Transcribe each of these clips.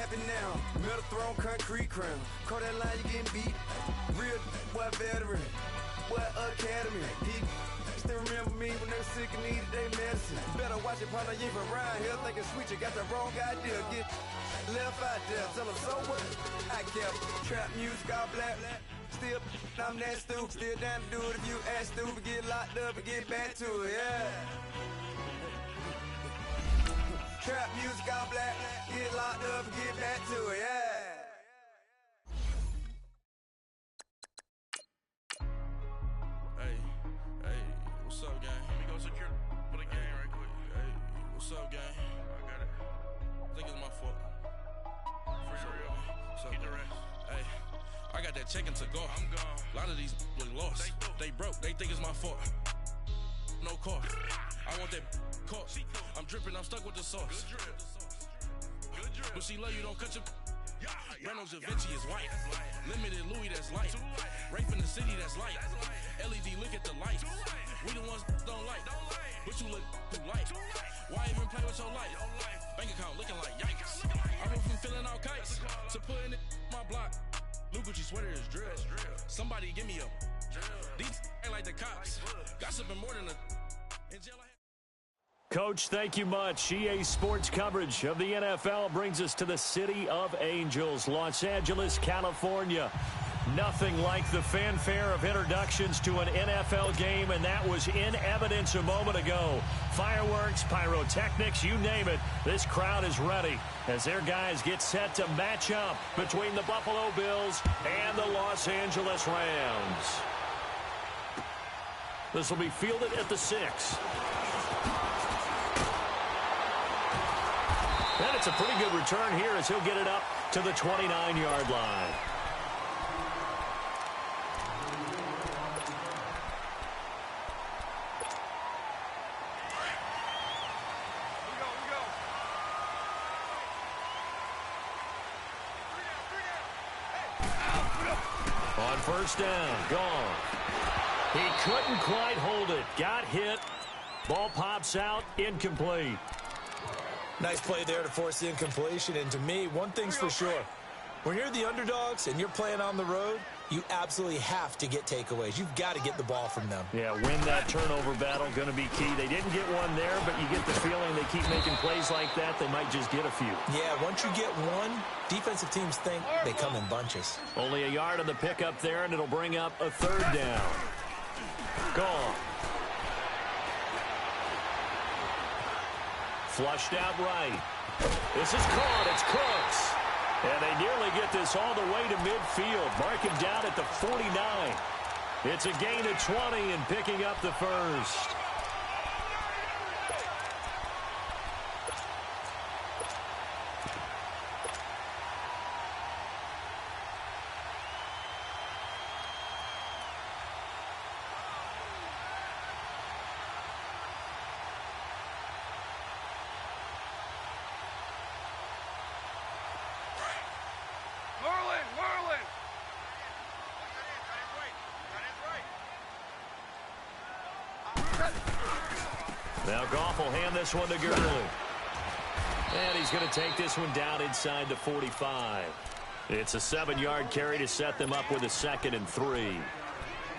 happen now. Metal throne, concrete crown. Call that line, you getting beat. Real boy veteran, boy academy. Still remember me when they were sick and needed they medicine. Better watch it, partner, you ain't from around here thinking switch. You got the wrong idea. Get left out there. Tell them so what? I kept trap music all black. Still, I'm that stupid. Still down to do it if you act stupid. Get locked up and get back to it, yeah. Trap music all black. Get locked up and get back to it, yeah. What's up, gang? Let me go secure for the game right quick. Hey, what's up, gang? I got it. I think it's my fault. Free real. Keep the rest. Hey, I got that check-in to go. I'm gone. A lot of these look lost. They broke. They think it's my fault. No car. I want that caught. I'm dripping. I'm stuck with the sauce. Good drip. Good drip. But she love you. Don't cut your... Reynolds Da Vinci is white. Limited Louis, that's light. Rape in the city, that's light. LED, look at the lights. We the ones don't like. But you look too light. Why even play with your life? Bank account looking like yikes. I went from filling out kites to putting it in my block. Blue Gucci sweater is drill. Somebody give me a these ain't like the cops. Gossiping more than a in jail. Coach, thank you much. EA Sports coverage of the NFL brings us to the City of Angels, Los Angeles, California. Nothing like the fanfare of introductions to an NFL game, and that was in evidence a moment ago. Fireworks, pyrotechnics, you name it. This crowd is ready as their guys get set to match up between the Buffalo Bills and the Los Angeles Rams. This will be fielded at the 6. And it's a pretty good return here as he'll get it up to the 29-yard line. On first down, gone. He couldn't quite hold it. Got hit. Ball pops out, incomplete. Nice play there to force the incompletion, and to me, one thing's for sure. When you're the underdogs and you're playing on the road, you absolutely have to get takeaways. You've got to get the ball from them. Yeah, win that turnover battle, going to be key. They didn't get one there, but you get the feeling they keep making plays like that, they might just get a few. Yeah, once you get one, defensive teams think they come in bunches. Only a yard on the pickup there, and it'll bring up a third down. Gone. Flushed out right. This is caught. It's Cooks. And they nearly get this all the way to midfield. Mark him down at the 49. It's a gain of 20 and picking up the first. Now Goff will hand this one to Gurley. And he's going to take this one down inside the 45. It's a 7-yard carry to set them up with a 2nd and 3.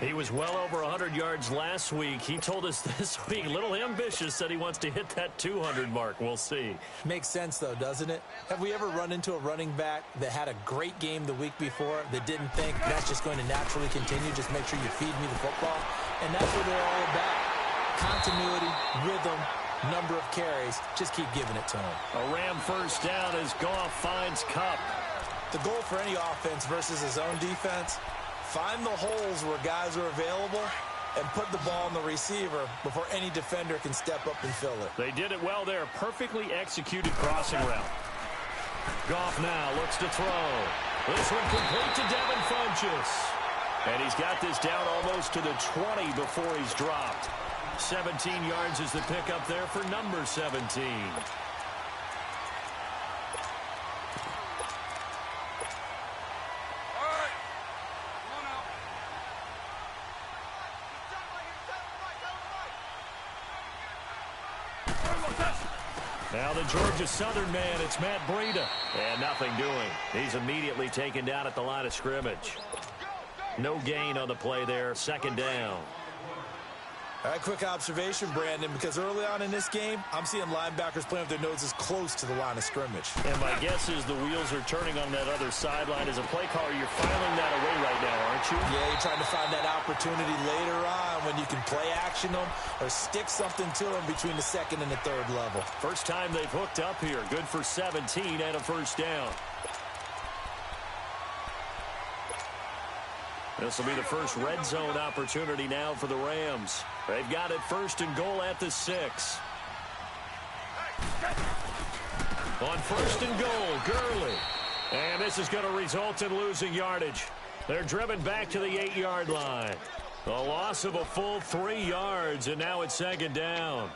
He was well over 100 yards last week. He told us this week, a little ambitious, said he wants to hit that 200 mark. We'll see. Makes sense, though, doesn't it? Have we ever run into a running back that had a great game the week before that didn't think that's just going to naturally continue? Just make sure you feed me the football. And that's what they're all about. Continuity, rhythm, number of carries. Just keep giving it to him. A Ram first down as Goff finds Kupp. The goal for any offense versus his own defense, find the holes where guys are available and put the ball on the receiver before any defender can step up and fill it. They did it well there. Perfectly executed crossing route. Goff now looks to throw. This one complete to Devin Funchess. And he's got this down almost to the 20 before he's dropped. 17 yards is the pickup there for number 17. Now the Georgia Southern man, it's Matt Breida. And nothing doing. He's immediately taken down at the line of scrimmage. No gain on the play there. Second down. All right, quick observation, Brandon, because early on in this game, I'm seeing linebackers playing with their noses close to the line of scrimmage. And my guess is the wheels are turning on that other sideline. As a play caller, you're filing that away right now, aren't you? Yeah, you're trying to find that opportunity later on when you can play action them or stick something to them between the second and the third level. First time they've hooked up here. Good for 17 and a first down. This will be the first red zone opportunity now for the Rams. They've got it first and goal at the 6. On first and goal, Gurley. And this is going to result in losing yardage. They're driven back to the 8-yard line. A loss of a full 3 yards, and now it's second down.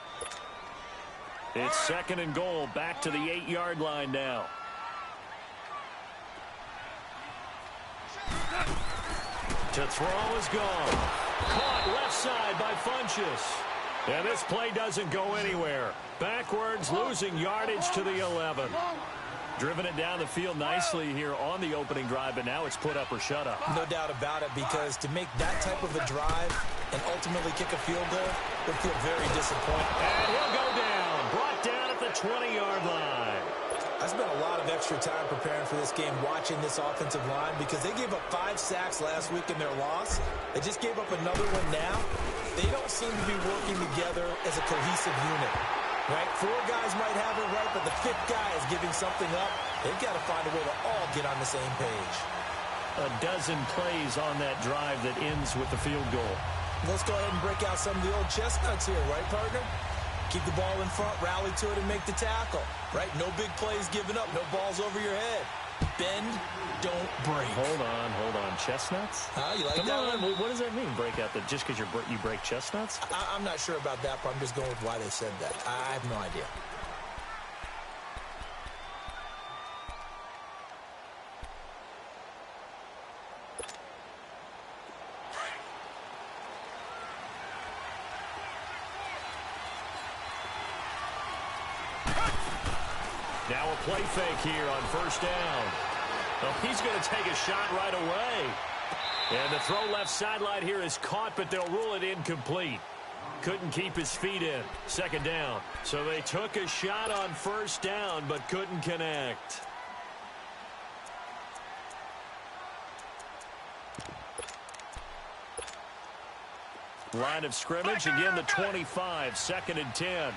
It's second and goal, back to the 8-yard line now. To throw is gone. Caught left side by Funchess. And this play doesn't go anywhere. Backwards, losing yardage to the 11. Driven it down the field nicely here on the opening drive, but now it's put up or shut up. No doubt about it, because to make that type of a drive and ultimately kick a field goal would feel very disappointing. And he'll go down. Brought down at the 20-yard line. I spent a lot of extra time preparing for this game, watching this offensive line, because they gave up 5 sacks last week in their loss. They just gave up another one now. They don't seem to be working together as a cohesive unit, right? 4 guys might have it right, but the 5th guy is giving something up. They've got to find a way to all get on the same page. A dozen plays on that drive that ends with the field goal. Let's go ahead and break out some of the old chestnuts here, right, partner? Keep the ball in front, rally to it, and make the tackle, right? No big plays given up, no balls over your head. Bend, don't break. Hold on. Chestnuts? You like Come that on. one? What does that mean, break out? Just because you break chestnuts? I'm not sure about that, but I'm just going with why they said that. I have no idea. Now a play fake here on first down. Oh, he's going to take a shot right away. And the throw left sideline here is caught, but they'll rule it incomplete. Couldn't keep his feet in. Second down. So they took a shot on first down, but couldn't connect. Line of scrimmage, again the 25, second and 10.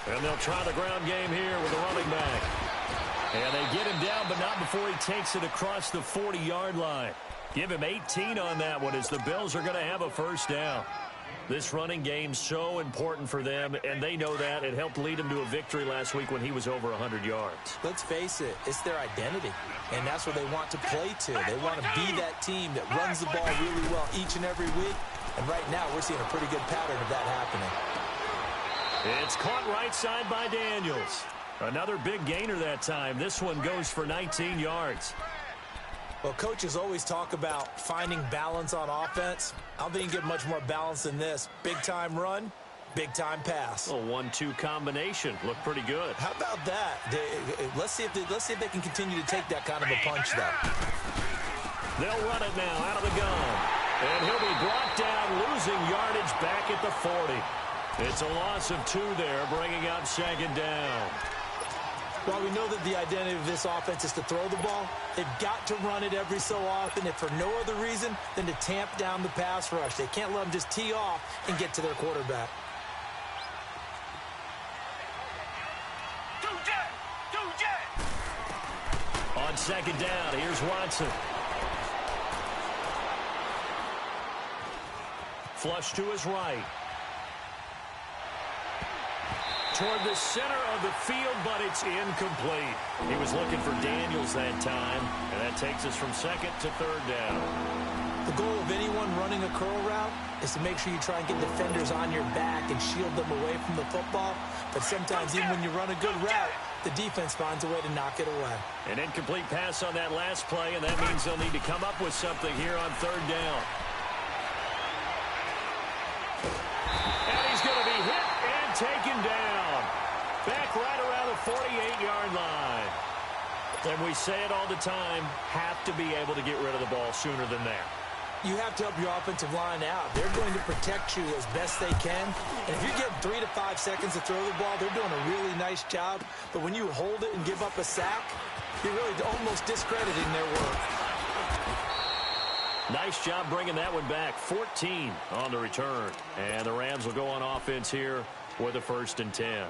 And they'll try the ground game here with the running back. And they get him down, but not before he takes it across the 40-yard line. Give him 18 on that one as the Bills are going to have a first down. This running game's so important for them, and they know that. It helped lead them to a victory last week when he was over 100 yards. Let's face it, it's their identity, and that's what they want to play to. They want to be that team that runs the ball really well each and every week, and right now we're seeing a pretty good pattern of that happening. It's caught right side by Daniels. Another big gainer that time. This one goes for 19 yards. Well, coaches always talk about finding balance on offense. I don't think you get much more balance than this. Big-time run, big-time pass. A 1-2 combination. Looked pretty good. How about that? Let's see if they can continue to take that kind of a punch, though. They'll run it now out of the gun. And he'll be brought down, losing yardage back at the 40. It's a loss of 2 there, bringing up second down. While we know that the identity of this offense is to throw the ball, they've got to run it every so often, if for no other reason than to tamp down the pass rush. They can't let them just tee off and get to their quarterback. On second down, here's Watson. Flush to his right. Toward the center of the field, but it's incomplete. He was looking for Daniels that time, and that takes us from second to third down. The goal of anyone running a curl route is to make sure you try and get defenders on your back and shield them away from the football. But sometimes even when you run a good route, the defense finds a way to knock it away. An incomplete pass on that last play, and that means they'll need to come up with something here on third down. taken down. Back right around the 48-yard line. And we say it all the time, have to be able to get rid of the ball sooner than that. You have to help your offensive line out. They're going to protect you as best they can. And if you're getting 3 to 5 seconds to throw the ball, they're doing a really nice job. But when you hold it and give up a sack, you're really almost discrediting their work. Nice job bringing that one back. 14 on the return. And the Rams will go on offense here with a 1st and 10.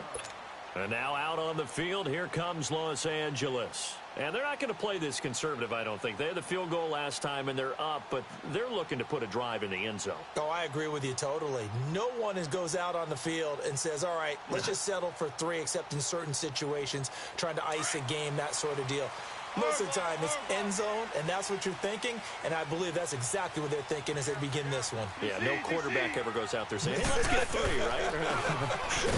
And now out on the field, here comes Los Angeles. And they're not going to play this conservative, I don't think. They had the field goal last time, and they're up, but they're looking to put a drive in the end zone. Oh, I agree with you totally. No one goes out on the field and says, all right, let's just settle for 3, except in certain situations, trying to ice a game, that sort of deal. Most of the time, it's end zone, and that's what you're thinking, and I believe that's exactly what they're thinking as they begin this one. Yeah, no quarterback ever goes out there saying, hey, let's get 3, right?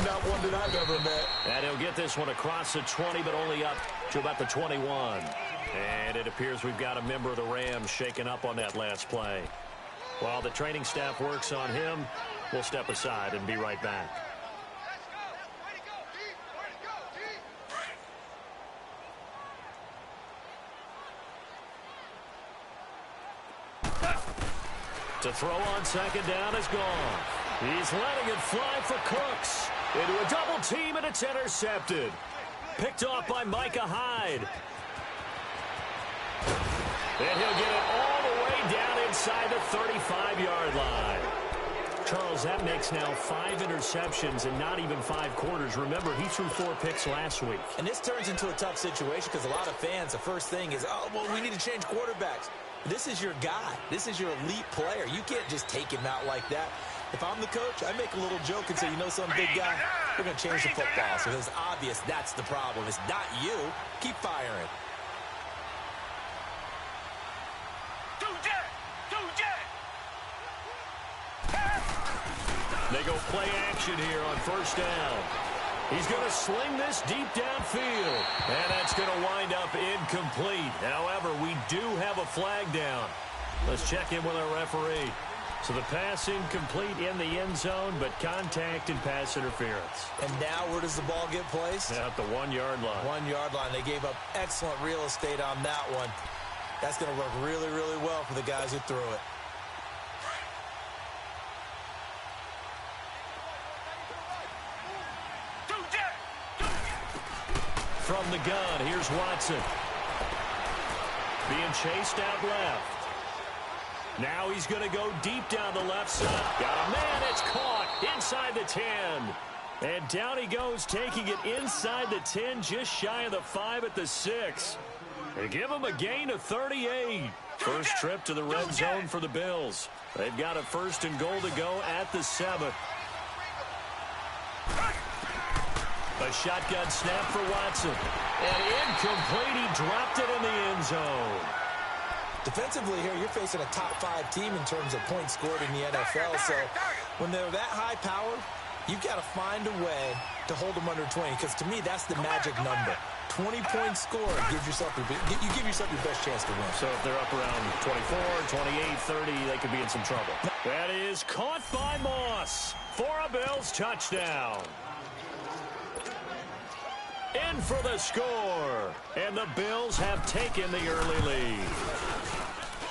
Not one that I've ever met. And he'll get this one across the 20, but only up to about the 21. And it appears we've got a member of the Rams shaken up on that last play. While the training staff works on him, we'll step aside and be right back. To throw on 2nd down is gone. He's letting it fly for Cooks. Into a double team, and it's intercepted. Picked off by Micah Hyde. And he'll get it all the way down inside the 35-yard line. Charles, that makes now 5 interceptions in not even 5 quarters. Remember, he threw 4 picks last week. And this turns into a tough situation because a lot of fans, the first thing is, oh, well, we need to change quarterbacks. This is your guy. This is your elite player. You can't just take him out like that. If I'm the coach, I make a little joke and say, you know, some big guy, we're going to change the football. So it's obvious that's the problem. It's not you. Keep firing. They go play action here on 1st down. He's going to sling this deep downfield. And that's going to wind up incomplete. However, we do have a flag down. Let's check in with our referee. So the pass incomplete in the end zone, but contact and pass interference. And now where does the ball get placed? At the 1-yard line. 1-yard line. They gave up excellent real estate on that one. That's going to work really, really well for the guys who threw it. From the gun, here's Watson. Being chased out left. Now he's going to go deep down the left side. Got a man, it's caught inside the 10. And down he goes, taking it inside the 10, just shy of the 5 at the 6. They give him a gain of 38. First trip to the red zone for the Bills. They've got a 1st and goal to go at the 7. A shotgun snap for Watson. And incomplete. He dropped it in the end zone. Defensively here, you're facing a top 5 team in terms of points scored in the NFL. So when they're that high powered, you've got to find a way to hold them under 20. Because to me, that's the magic number. 20 points scored gives yourself you give yourself your best chance to win. So if they're up around 24, 28, 30, they could be in some trouble. That is caught by Moss for a Bills touchdown. In for the score. And the Bills have taken the early lead.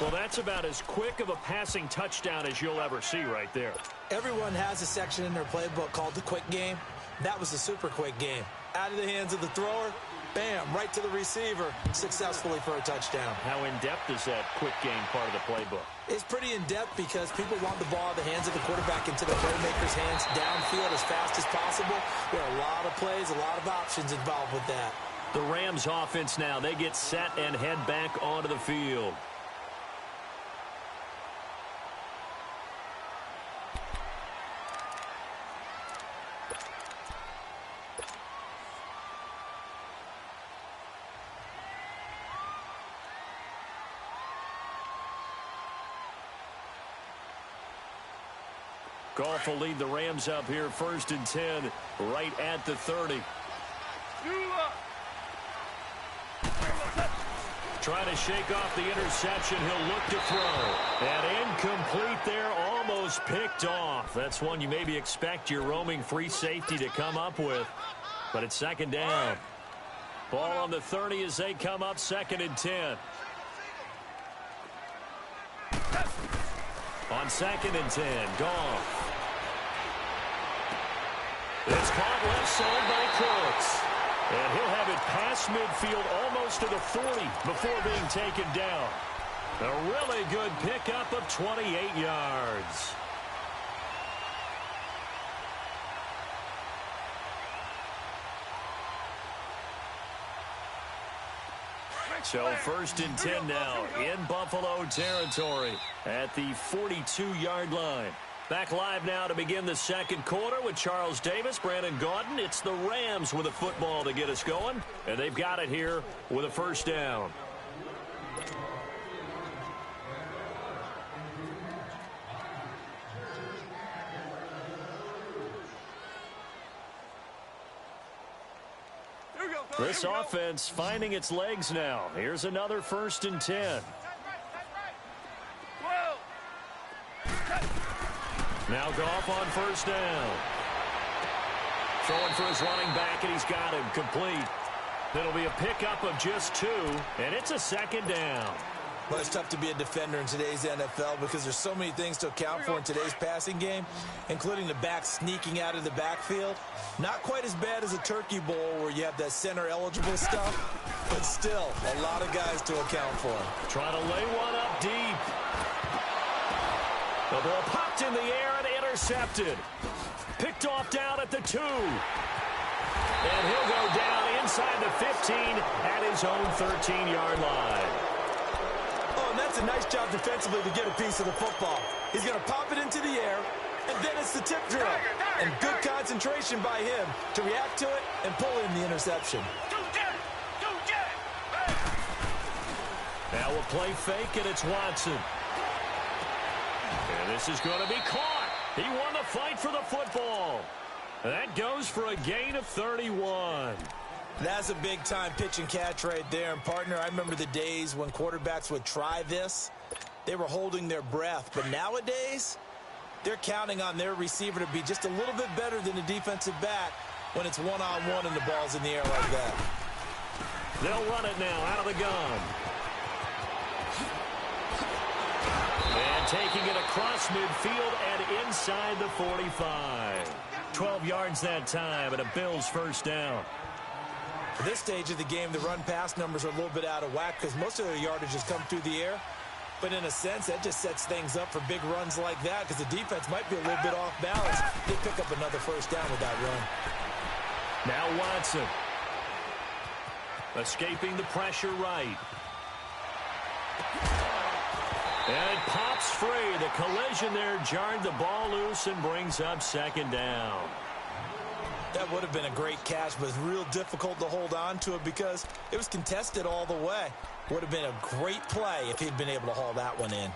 Well, that's about as quick of a passing touchdown as you'll ever see right there. Everyone has a section in their playbook called the quick game. That was a super quick game. Out of the hands of the thrower, bam, right to the receiver, successfully for a touchdown. How in-depth is that quick game part of the playbook? It's pretty in-depth because people want the ball out of the hands of the quarterback into the playmaker's hands downfield as fast as possible. There are a lot of plays, a lot of options involved with that. The Rams offense now, they get set and head back onto the field. Goff will lead the Rams up here, 1st and 10, right at the 30. Trying to shake off the interception. He'll look to throw. And incomplete there, almost picked off. That's one you maybe expect your roaming free safety to come up with. But it's second down. Ball on the 30 as they come up, 2nd and 10. On 2nd and 10, Goff. It's caught left side by Cooks. And he'll have it past midfield almost to the 40 before being taken down. A really good pickup of 28 yards. So 1st and 10 now in Buffalo territory at the 42-yard line. Back live now to begin the second quarter with Charles Davis, Brandon Gaudin. It's the Rams with a football to get us going, and they've got it here with a first down. This offense finding its legs now. Here's another 1st and 10. Now Goff on first down. Throwing for his running back, and he's got him complete. It'll be a pickup of just 2, and it's a 2nd down. Well, it's tough to be a defender in today's NFL because there's so many things to account for in today's passing game, including the back sneaking out of the backfield. Not quite as bad as a turkey bowl where you have that center-eligible stuff, but still a lot of guys to account for. Trying to lay one up deep. The ball popped in the air and intercepted. Picked off down at the 2. And he'll go down inside the 15 at his own 13-yard line. Oh, and that's a nice job defensively to get a piece of the football. He's going to pop it into the air, and then it's the tip drill. And good concentration by him to react to it and pull in the interception. Now a play fake, and it's Watson. And this is going to be caught. He won the fight for the football. That goes for a gain of 31. That's a big-time pitch and catch right there. And, partner, I remember the days when quarterbacks would try this. They were holding their breath. But nowadays, they're counting on their receiver to be just a little bit better than the defensive back when it's one-on-one and the ball's in the air like that. They'll run it now out of the gun. And taking it across midfield and inside the 45. 12 yards that time and a Bills first down. At this stage of the game, the run-pass numbers are a little bit out of whack because most of their yardage has come through the air. But in a sense, that just sets things up for big runs like that because the defense might be a little bit off balance. They pick up another first down with that run. Now Watson. Escaping the pressure right. And it pops free. The collision there jarred the ball loose and brings up second down. That would have been a great catch, but it's real difficult to hold on to it because it was contested all the way. Would have been a great play if he'd been able to haul that one in.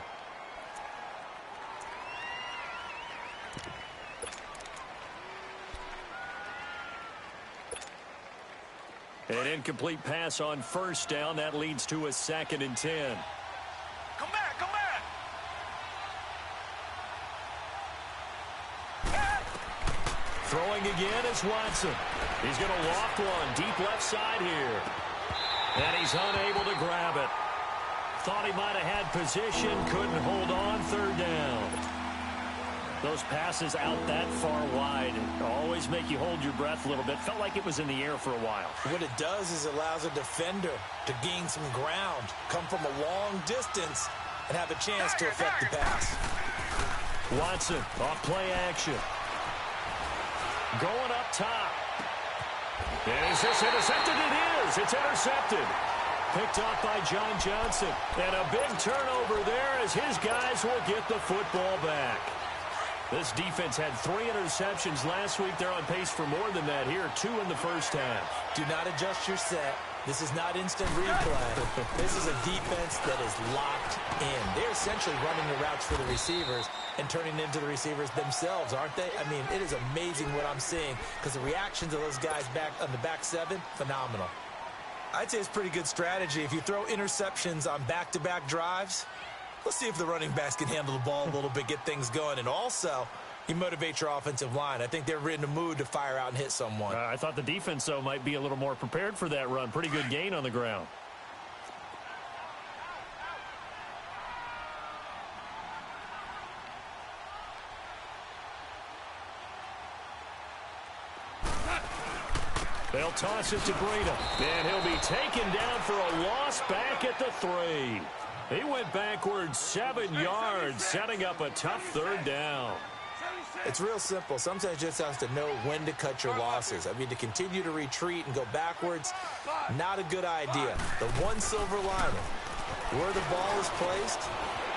An incomplete pass on first down. That leads to a 2nd and 10. Come back, come back. Throwing again is Watson. He's going to loft one deep left side here. And he's unable to grab it. Thought he might have had position, couldn't hold on, 3rd down. Those passes out that far wide always make you hold your breath a little bit. Felt like it was in the air for a while. What it does is allows a defender to gain some ground, come from a long distance, and have a chance to affect the pass. Watson off play action. Going up top. Is this intercepted? It is. It's intercepted. Picked off by John Johnson. And a big turnover there as his guys will get the football back. This defense had 3 interceptions last week. They're on pace for more than that here. 2 in the first half. Do not adjust your set. This is not instant replay. This is a defense that is locked in. They're essentially running the routes for the receivers and turning into the receivers themselves, aren't they? I mean, it is amazing what I'm seeing because the reactions of those guys back on the back 7, phenomenal. I'd say it's pretty good strategy. If you throw interceptions on back-to-back drives, let's see if the running backs can handle the ball a little bit, get things going. And also, you motivate your offensive line. I think they're in the mood to fire out and hit someone. I thought the defense, though, might be a little more prepared for that run. Pretty good gain on the ground. They'll toss it to Breida, and he'll be taken down for a loss back at the 3. He went backwards 7 yards, setting up a tough third down. It's real simple. Sometimes you just have to know when to cut your losses. I mean, to continue to retreat and go backwards, not a good idea. The one silver lining, where the ball is placed,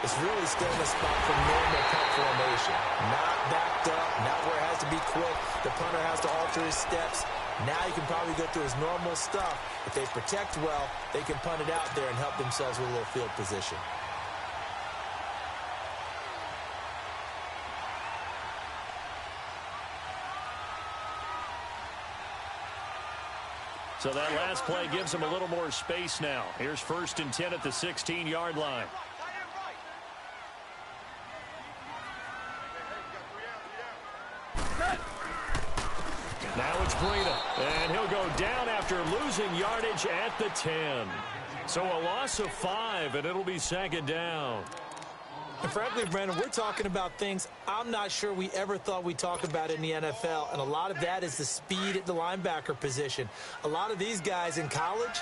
it's really still in a spot for normal punt formation. Not backed up, not where it has to be quick. The punter has to alter his steps. Now he can probably go through his normal stuff. If they protect well, they can punt it out there and help themselves with a little field position. So that last play gives them a little more space now. Here's 1st and 10 at the 16-yard line. Now it's Breida, and he'll go down after losing yardage at the 10. So a loss of 5, and it'll be 2nd down. And frankly, Brandon, we're talking about things I'm not sure we ever thought we'd talk about in the NFL, and a lot of that is the speed at the linebacker position. A lot of these guys in college,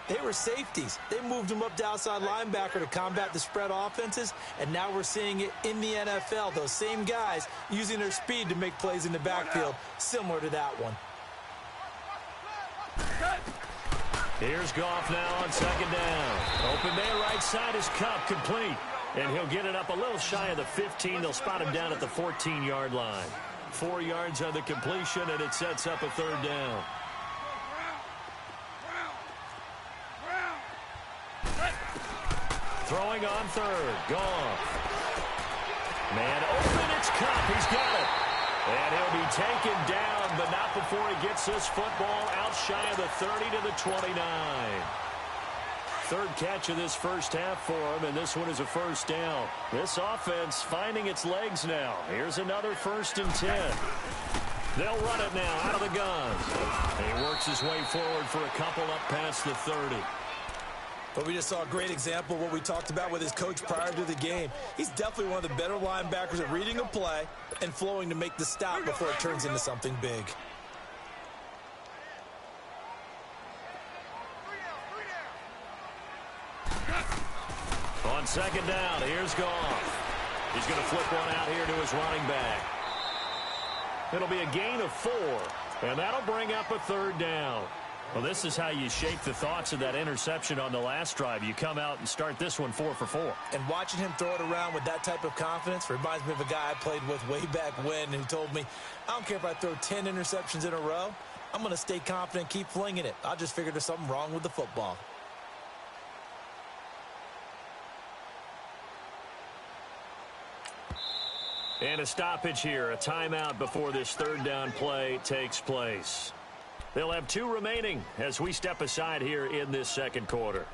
they were safeties. They moved them up to outside linebacker to combat the spread offenses, and now we're seeing it in the NFL. Those same guys using their speed to make plays in the backfield, similar to that one. Here's Goff now on 2nd down. Open man right side is Cup, complete. And he'll get it up a little shy of the 15. They'll spot him down at the 14-yard line. 4 yards on the completion, and it sets up a 3rd down. Throwing on 3rd. Goff. Man open, it's Cup. He's got it. And he'll be taken down, but not before he gets this football out shy of the 30 to the 29. 3rd catch of this first half for him, and this one is a 1st down. This offense finding its legs now. Here's another 1st and 10. They'll run it now out of the guns. He works his way forward for a couple up past the 30. But we just saw a great example of what we talked about with his coach prior to the game. He's definitely one of the better linebackers at reading a play and flowing to make the stop before it turns into something big. On 2nd down, here's Goff. He's going to flip one out here to his running back. It'll be a gain of 4, and that'll bring up a 3rd down. Well, this is how you shape the thoughts of that interception on the last drive. You come out and start this one 4 for 4. And watching him throw it around with that type of confidence reminds me of a guy I played with way back when who told me, I don't care if I throw 10 interceptions in a row. I'm going to stay confident, keep flinging it. I just figured there's something wrong with the football. And a stoppage here, a timeout before this 3rd down play takes place. They'll have 2 remaining as we step aside here in this 2nd quarter.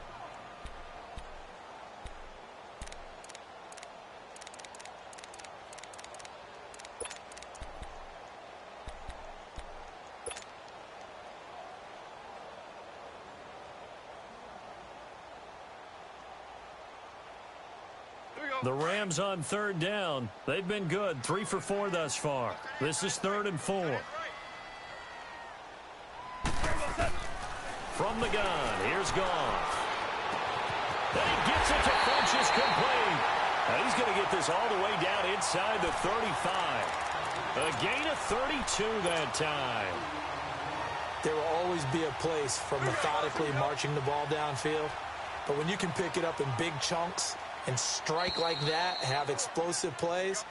The Rams on 3rd down. They've been good, 3 for 4 thus far. This is 3rd and 4. From the gun, here's Goff. Then he gets it to Funchess complete. Now he's going to get this all the way down inside the 35. A gain of 32 that time. There will always be a place for methodically marching the ball downfield. But when you can pick it up in big chunks and strike like that, have explosive plays,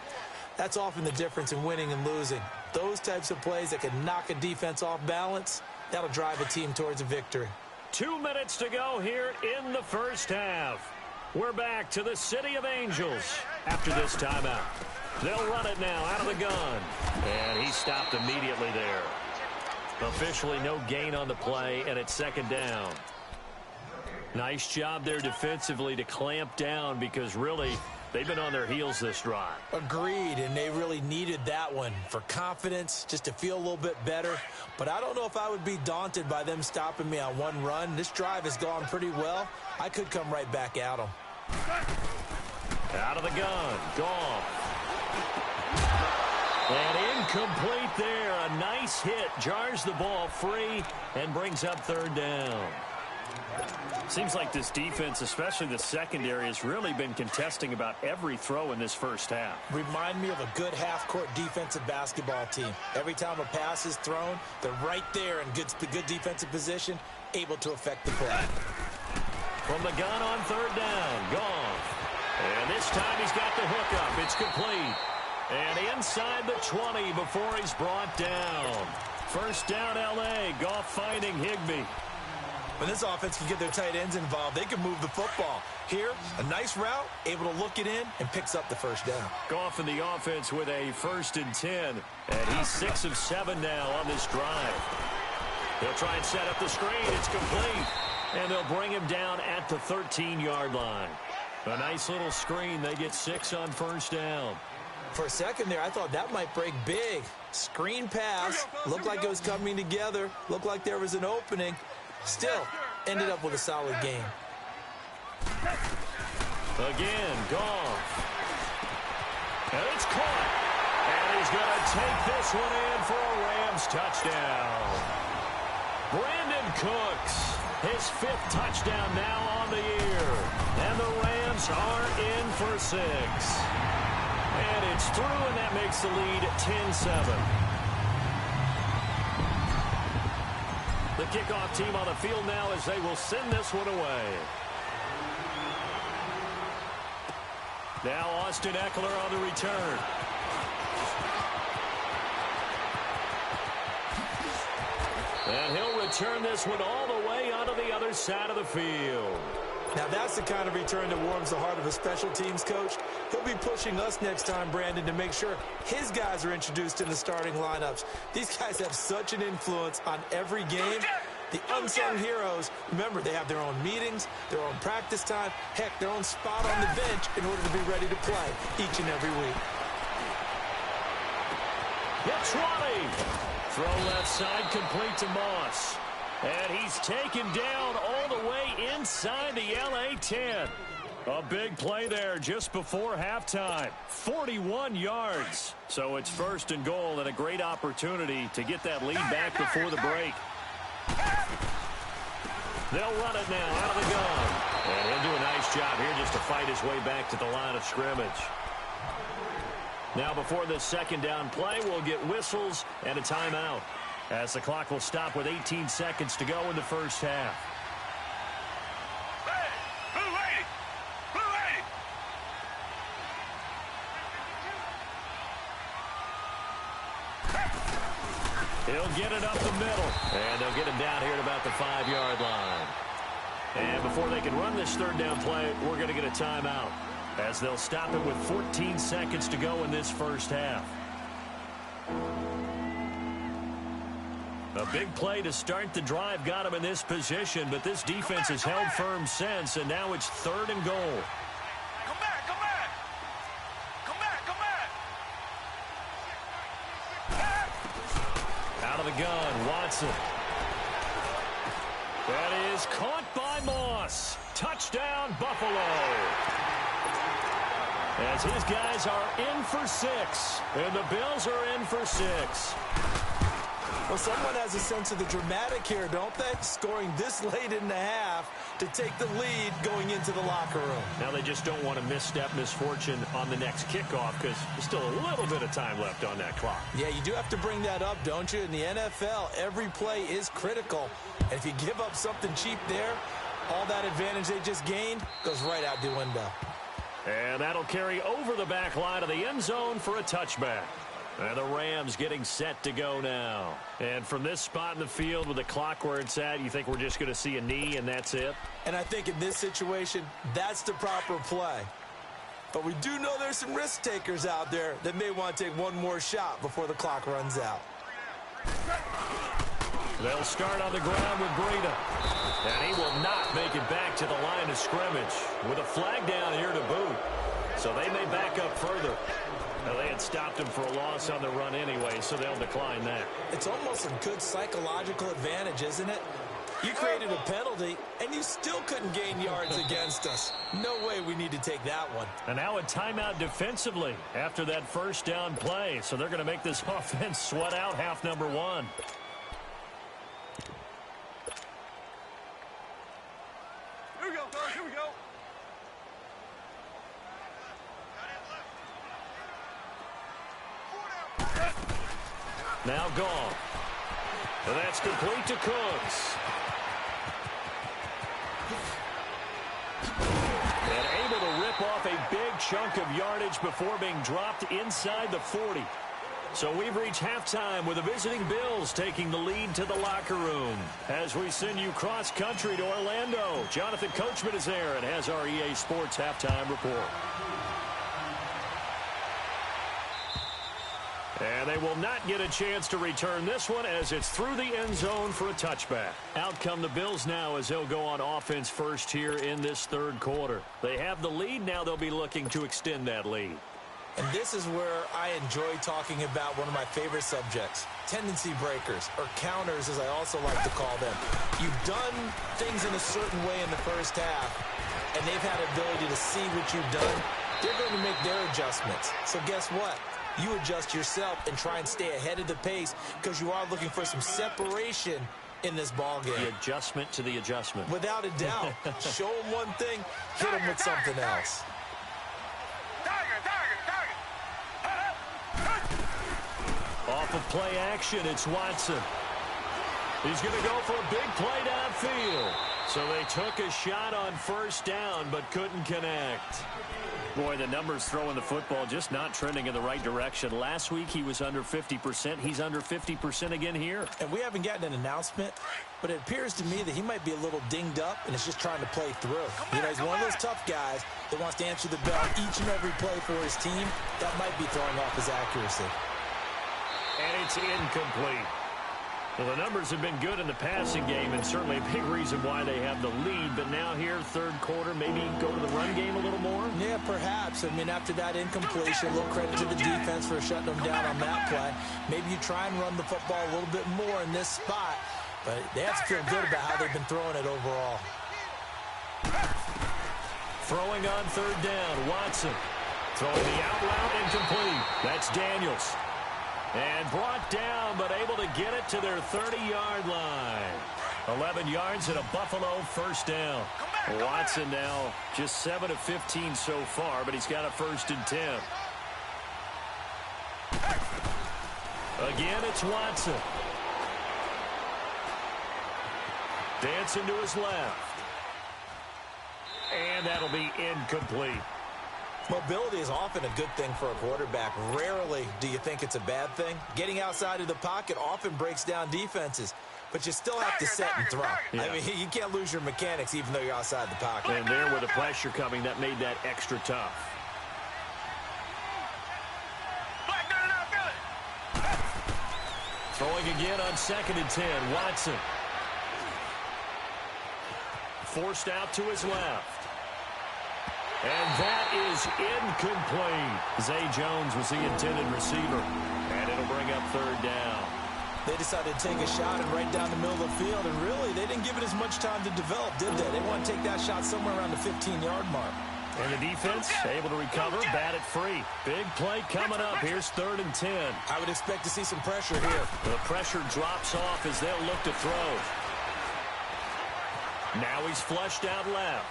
that's often the difference in winning and losing. Those types of plays that can knock a defense off balance, that'll drive a team towards a victory. 2 minutes to go here in the first half. We're back to the City of Angels after this timeout. They'll run it now out of the gun. And he stopped immediately there. Officially no gain on the play, and it's 2nd down. Nice job there defensively to clamp down because really they've been on their heels this drive. Agreed, and they really needed that one for confidence, just to feel a little bit better. But I don't know if I would be daunted by them stopping me on one run. This drive has gone pretty well. I could come right back at them. Out of the gun, Goff. And incomplete there. A nice hit, jars the ball free, and brings up third down. Seems like this defense, especially the secondary, has really been contesting about every throw in this first half. Remind me of a good half-court defensive basketball team. Every time a pass is thrown, they're right there in good defensive position, able to affect the play. From the gun on third down, Goff. And this time he's got the hookup. It's complete. And inside the 20 before he's brought down. First down, L.A. Goff finding Higbee. When this offense can get their tight ends involved, they can move the football. Here, a nice route, able to look it in, and picks up the first down. Goff in the offense with a 1st and 10. And he's 6 of 7 now on this drive. He'll try and set up the screen. It's complete. And they'll bring him down at the 13-yard line. A nice little screen. They get 6 on first down. For a second there, I thought that might break big. Screen pass. Looked like it was coming together. Looked like there was an opening. Still, ended up with a solid game. Again, Goff. And it's caught. And he's going to take this one in for a Rams touchdown. Brandon Cooks, his 5th touchdown now on the year. And the Rams are in for 6. And it's through, and that makes the lead 10-7. The kickoff team on the field now as they will send this one away. Now Austin Eckler on the return. And he'll return this one all the way onto the other side of the field. Now that's the kind of return that warms the heart of a special teams coach. He'll be pushing us next time, Brandon, to make sure his guys are introduced in the starting lineups. These guys have such an influence on every game. The unsung heroes, remember, they have their own meetings, their own practice time, heck, their own spot on the bench in order to be ready to play each and every week. It's running. Throw left side, complete to Moss. And he's taken down all the way inside the LA 10. A big play there just before halftime. 41 yards. So it's 1st and goal and a great opportunity to get that lead back before the break. They'll run it now out of the gun. And he'll do a nice job here just to fight his way back to the line of scrimmage. Now before this 2nd down play, we'll get whistles and a timeout, as the clock will stop with 18 seconds to go in the first half. Hey, blue lady! Blue lady! He'll get it up the middle, and they'll get him down here at about the 5-yard line. And before they can run this 3rd down play, we're going to get a timeout, as they'll stop it with 14 seconds to go in this first half. A big play to start the drive got him in this position, but this defense has held firm since, and now it's 3rd and goal. Come back, come back! Come back, come back! Out of the gun, Watson. That is caught by Moss. Touchdown, Buffalo. As his guys are in for 6, and the Bills are in for 6. Well, someone has a sense of the dramatic here, don't they? Scoring this late in the half to take the lead going into the locker room. Now they just don't want to misstep misfortune on the next kickoff because there's still a little bit of time left on that clock. Yeah, you do have to bring that up, don't you? In the NFL, every play is critical. And if you give up something cheap there, all that advantage they just gained goes right out the window. And that'll carry over the back line of the end zone for a touchback. And the Rams getting set to go now. And from this spot in the field with the clock where it's at, you think we're just going to see a knee and that's it? And I think in this situation, that's the proper play. But we do know there's some risk takers out there that may want to take one more shot before the clock runs out. They'll start on the ground with Breida. And he will not make it back to the line of scrimmage with a flag down here to boot. So they may back up further. Now, they had stopped him for a loss on the run anyway, so they'll decline that. It's almost a good psychological advantage, isn't it? You created a penalty, and you still couldn't gain yards against us. No way we need to take that one. And now a timeout defensively after that first down play. So they're going to make this offense sweat out half number one. Here we go, fellas. Here we go. Now gone. And that's complete to Cooks. And able to rip off a big chunk of yardage before being dropped inside the 40. So we've reached halftime with the visiting Bills taking the lead to the locker room. As we send you cross-country to Orlando, Jonathan Coachman is there and has our EA Sports halftime report. And they will not get a chance to return this one as it's through the end zone for a touchback. Out come the Bills now as they'll go on offense first here in this third quarter. They have the lead. Now they'll be looking to extend that lead. And this is where I enjoy talking about one of my favorite subjects, tendency breakers, or counters as I also like to call them. You've done things in a certain way in the first half, and they've had the ability to see what you've done. They're going to make their adjustments. So guess what? You adjust yourself and try and stay ahead of the pace because you are looking for some separation in this ball game. The adjustment to the adjustment. Without a doubt. Show them one thing, hit them with something else. Off of play action, it's Watson. He's going to go for a big play downfield. So they took a shot on first down but couldn't connect. Boy, the numbers throwing the football just not trending in the right direction. Last week he was under 50%. He's under 50% again here. And we haven't gotten an announcement, but it appears to me that he might be a little dinged up and is just trying to play through. You know, he's one of those tough guys that wants to answer the bell each and every play for his team. That might be throwing off his accuracy. And it's incomplete. Well, the numbers have been good in the passing game and certainly a big reason why they have the lead. But now here, third quarter, maybe go to the run game a little more? Yeah, perhaps. I mean, after that incompletion, a little credit to the defense for shutting them down on that play. Maybe you try and run the football a little bit more in this spot. But they have to feel good about how they've been throwing it overall. Throwing on third down, Watson. Throwing the out route incomplete. That's Daniels. And brought down, but able to get it to their 30-yard line. 11 yards and a Buffalo first down. Watson now just 7 of 15 so far, but he's got a 1st and 10. Again, it's Watson. Dancing to his left. And that'll be incomplete. Mobility is often a good thing for a quarterback. Rarely do you think it's a bad thing. Getting outside of the pocket often breaks down defenses, but you still have to set and throw. Yeah. I mean, you can't lose your mechanics even though you're outside the pocket. And there with the pressure coming, that made that extra tough. Throwing again on 2nd and 10, Watson. Forced out to his left. And that is incomplete. Zay Jones was the intended receiver. And it'll bring up third down. They decided to take a shot and right down the middle of the field. And really, they didn't give it as much time to develop, did they? They want to take that shot somewhere around the 15-yard mark. And the defense able to recover, bat it free. Big play coming up. Here's 3rd and 10. I would expect to see some pressure here. The pressure drops off as they'll look to throw. Now he's flushed out left.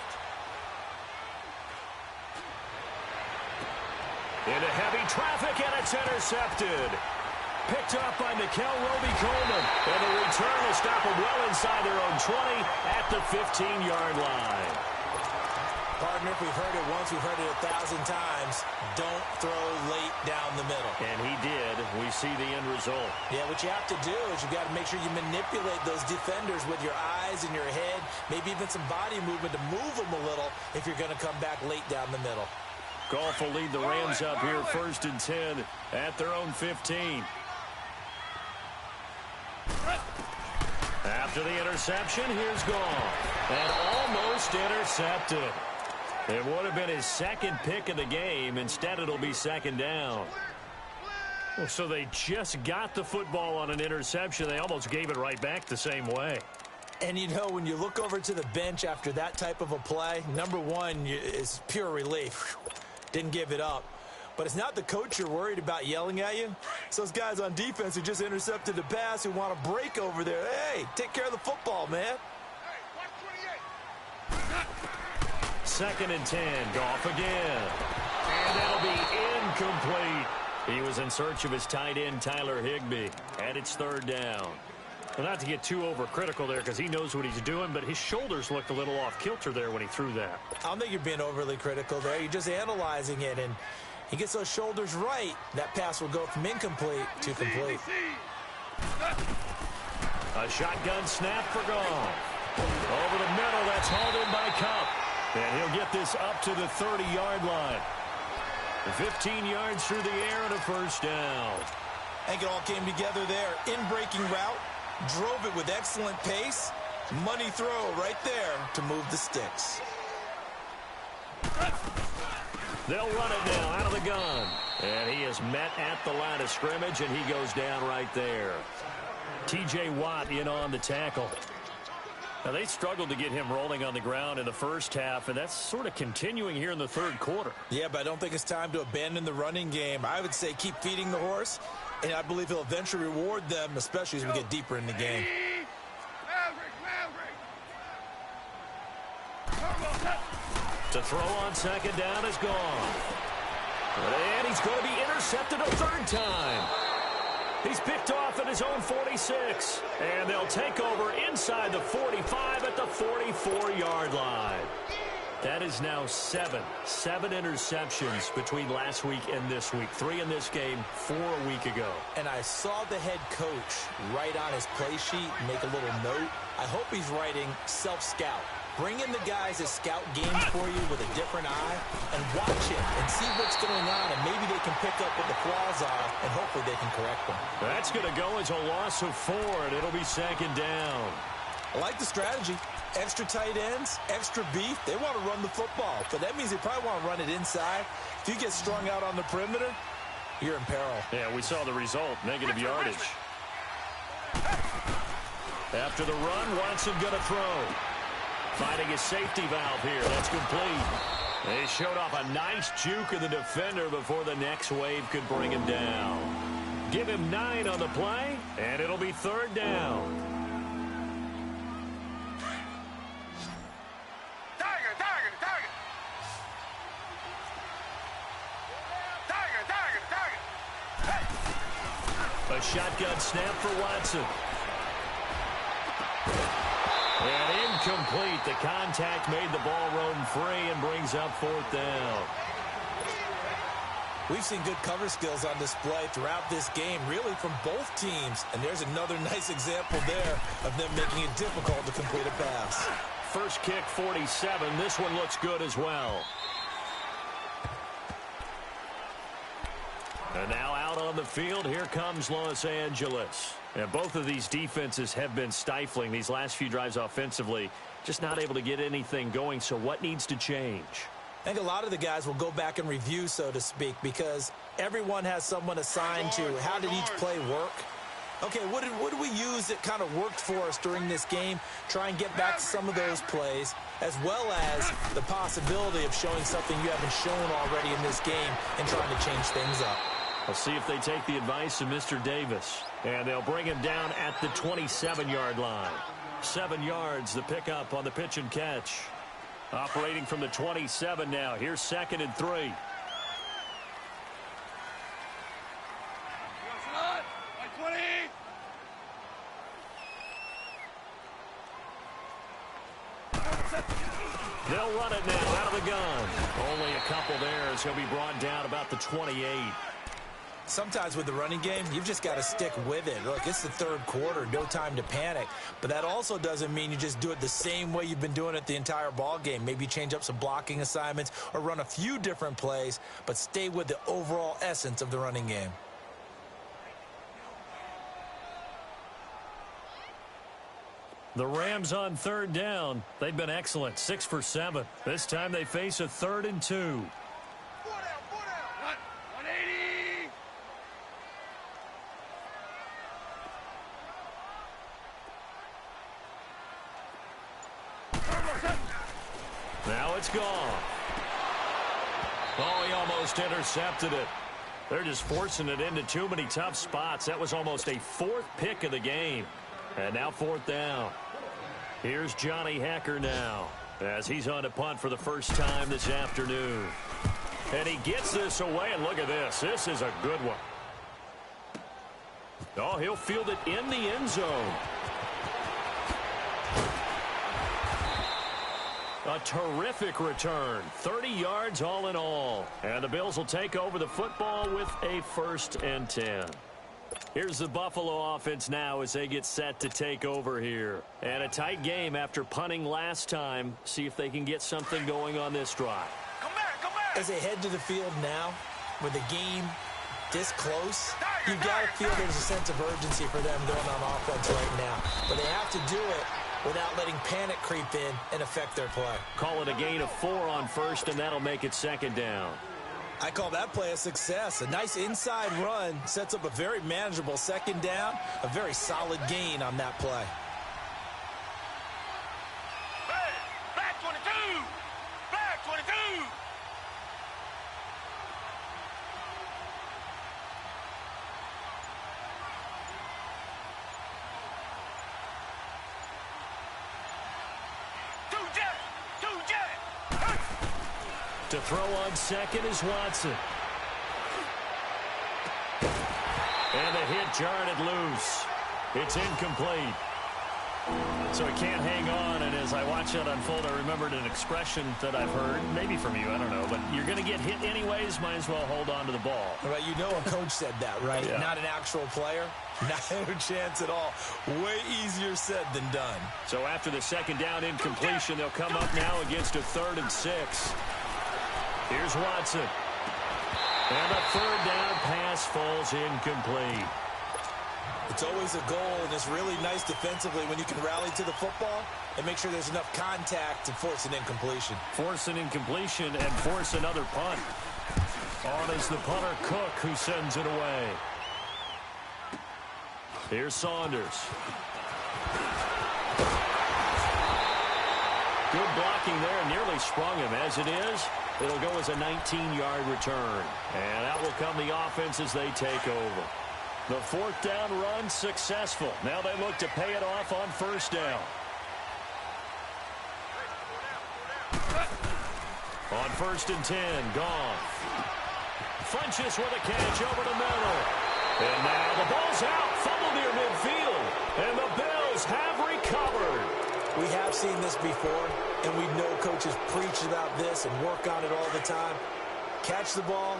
Into heavy traffic, and it's intercepted. Picked up by Nikel Roby-Coleman. And the return will stop them well inside their own 20 at the 15-yard line. Partner, if we've heard it once, we've heard it 1,000 times. Don't throw late down the middle. And he did. We see the end result. Yeah, what you have to do is you've got to make sure you manipulate those defenders with your eyes and your head, maybe even some body movement to move them a little if you're going to come back late down the middle. Goff will lead the Rams up here 1st and 10 at their own 15. After the interception, here's gone. And almost intercepted. It would have been his second pick of the game. Instead, it'll be second down. Well, so they just got the football on an interception. They almost gave it right back the same way. And, you know, when you look over to the bench after that type of a play, number one is pure relief. Didn't give it up. But it's not the coach you're worried about yelling at you. It's those guys on defense who just intercepted the pass who want to break over there. Hey, take care of the football, man. Second and 10, Goff again. And that'll be incomplete. He was in search of his tight end, Tyler Higbee. And it's third down. Well, not to get too overcritical there because he knows what he's doing, but his shoulders looked a little off kilter there when he threw that. I don't think you're being overly critical there. You're just analyzing it, and he gets those shoulders right. That pass will go from incomplete to complete. A shotgun snap for Goff. Over the middle, that's hauled in by Kupp. And he'll get this up to the 30-yard line. 15 yards through the air and a first down. I think it all came together there. In-breaking route, drove it with excellent pace. Money throw right there to move the sticks. They'll run it now out of the gun. And he is met at the line of scrimmage, and he goes down right there. T.J. Watt in on the tackle. Now, they struggled to get him rolling on the ground in the first half, and that's sort of continuing here in the third quarter. Yeah, but I don't think it's time to abandon the running game. I would say keep feeding the horse, and I believe he'll eventually reward them, especially as we get deeper in the game. To throw on second down is gone. And he's going to be intercepted a third time. He's picked off at his own 46. And they'll take over inside the 45 at the 44-yard line. That is now seven interceptions between last week and this week. 3 in this game, 4 a week ago. And I saw the head coach write on his play sheet, make a little note. I hope he's writing self-scout. Bring in the guys that scout games for you with a different eye and watch it and see what's going on, and maybe they can pick up what the flaws are, and hopefully they can correct them. That's going to go as a loss of 4, and it'll be second down. I like the strategy. Extra tight ends, extra beef. They want to run the football, but that means they probably want to run it inside. If you get strung out on the perimeter, you're in peril. Yeah, we saw the result, negative yardage. After the run, Watson going to throw. Finding his safety valve here. That's complete. They showed off a nice juke of the defender before the next wave could bring him down. Give him 9 on the play, and it'll be third down. A shotgun snap for Watson. And incomplete. The contact made the ball roam free and brings up fourth down. We've seen good cover skills on display throughout this game, really from both teams. And there's another nice example there of them making it difficult to complete a pass. First kick, 47. This one looks good as well. And now out on the field, here comes Los Angeles. And both of these defenses have been stifling these last few drives offensively. Just not able to get anything going. So what needs to change? I think a lot of the guys will go back and review, so to speak, because everyone has someone assigned to how did each play work. Okay, what did we use that kind of worked for us during this game? Try and get back to some of those plays, as well as the possibility of showing something you haven't shown already in this game and trying to change things up. We'll see if they take the advice of Mr. Davis. And they'll bring him down at the 27-yard line. 7 yards, the pickup on the pitch and catch. Operating from the 27 now. Here's 2nd and 3. They'll run it now out of the gun. Only a couple there as he'll be brought down about the 28. Sometimes with the running game, you've just got to stick with it. Look, it's the third quarter, no time to panic. But that also doesn't mean you just do it the same way you've been doing it the entire ball game. Maybe change up some blocking assignments or run a few different plays, but stay with the overall essence of the running game. The Rams on third down. They've been excellent, 6 for 7. This time they face a 3rd and 2. 180. Now it's gone. Oh, he almost intercepted it. They're just forcing it into too many tough spots. That was almost a 4th pick of the game. And now 4th down. Here's Johnny Hecker now as he's on to punt for the first time this afternoon. And he gets this away, and look at this. This is a good one. Oh, he'll field it in the end zone. A terrific return. 30 yards all in all. And the Bills will take over the football with a 1st and 10. Here's the Buffalo offense now as they get set to take over here. And a tight game after punting last time. See if they can get something going on this drive. Come back. As they head to the field now, with the game this close, you've got to feel there's a sense of urgency for them going on offense right now. But they have to do it without letting panic creep in and affect their play. Call it a gain of 4 on 1st, and that'll make it 2nd down. I call that play a success. A nice inside run sets up a very manageable 2nd down, a very solid gain on that play. Back 22. Back 22. To throw on 2nd is Watson. And the hit jarred it loose. It's incomplete. So he can't hang on, and as I watch that unfold, I remembered an expression that I've heard, maybe from you, I don't know, but you're going to get hit anyways, might as well hold on to the ball. Right, you know a coach said that, right? Yeah. Not an actual player. Not a chance at all. Way easier said than done. So after the 2nd down incompletion, they'll come up now against a 3rd and 6. Here's Watson. And the 3rd down pass falls incomplete. It's always a goal, and it's really nice defensively when you can rally to the football and make sure there's enough contact to force an incompletion. Force an incompletion and force another punt. On is the punter, Cook, who sends it away. Here's Saunders. Good blocking there, nearly sprung him. As it is, it'll go as a 19-yard return. And that will come the offense as they take over. The 4th down run successful. Now they look to pay it off on 1st down. On 1st and 10, gone. Funches with a catch over the middle. And now the ball's out. Fumble near midfield. And the Bills have recovered. We have seen this before, and we know coaches preach about this and work on it all the time. Catch the ball.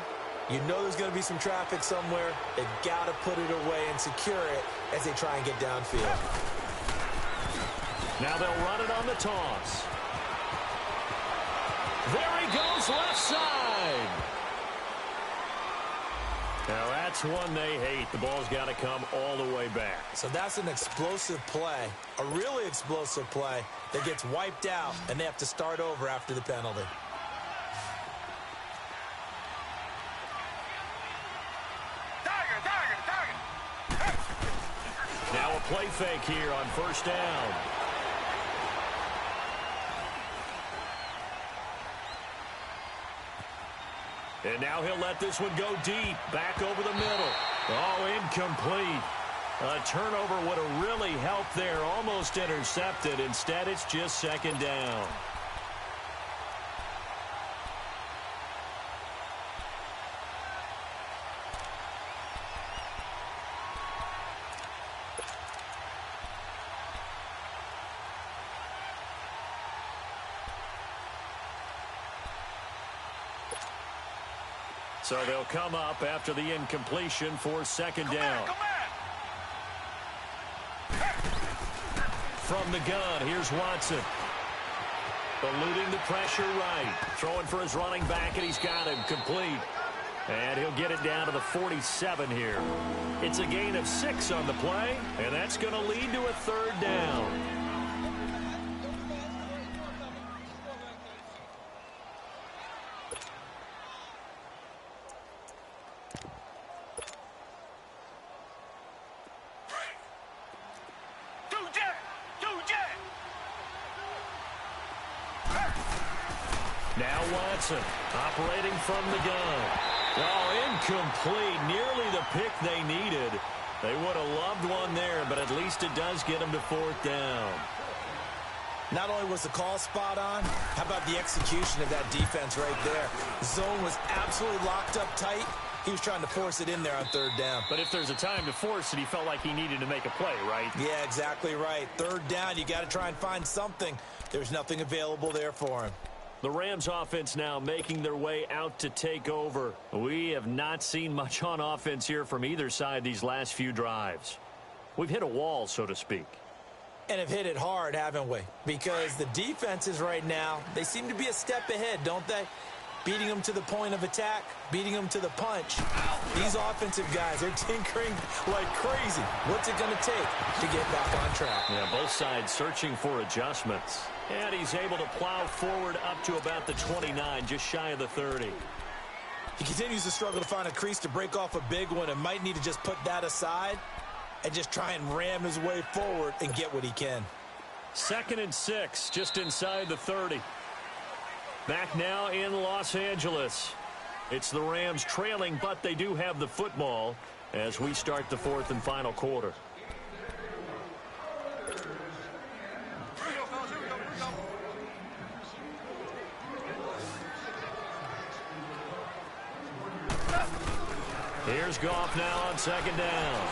You know there's going to be some traffic somewhere. They've got to put it away and secure it as they try and get downfield. Now they'll run it on the toss. There he goes, left side. Now that's one they hate. The ball's got to come all the way back. So that's an explosive play, a really explosive play that gets wiped out, and they have to start over after the penalty. Now a play fake here on 1st down. And now he'll let this one go deep, back over the middle. Oh, incomplete. A turnover would have really helped there, almost intercepted. Instead, it's just 2nd down. So they'll come up after the incompletion for 2nd down. From the gun, here's Watson. Eluding the pressure right. Throwing for his running back, and he's got him complete. And he'll get it down to the 47 here. It's a gain of 6 on the play, and that's going to lead to a 3rd down. Now Watson operating from the gun. Oh, incomplete. Nearly the pick they needed. They would have loved one there, but at least it does get them to 4th down. Not only was the call spot on, how about the execution of that defense right there? The zone was absolutely locked up tight. He was trying to force it in there on 3rd down. But if there's a time to force it, he felt like he needed to make a play, right? Yeah, exactly right. 3rd down, you got to try and find something. There's nothing available there for him. The Rams offense now making their way out to take over. We have not seen much on offense here from either side these last few drives. We've hit a wall, so to speak. And have hit it hard, haven't we? Because the defenses right now, they seem to be a step ahead, don't they? Beating them to the point of attack, beating them to the punch. These offensive guys, they're tinkering like crazy. What's it going to take to get back on track? Yeah, both sides searching for adjustments. And he's able to plow forward up to about the 29, just shy of the 30. He continues to struggle to find a crease to break off a big one and might need to just put that aside and just try and ram his way forward and get what he can. 2nd and 6, just inside the 30. Back now in Los Angeles. It's the Rams trailing, but they do have the football as we start the 4th and final quarter. Here's Goff now on 2nd down.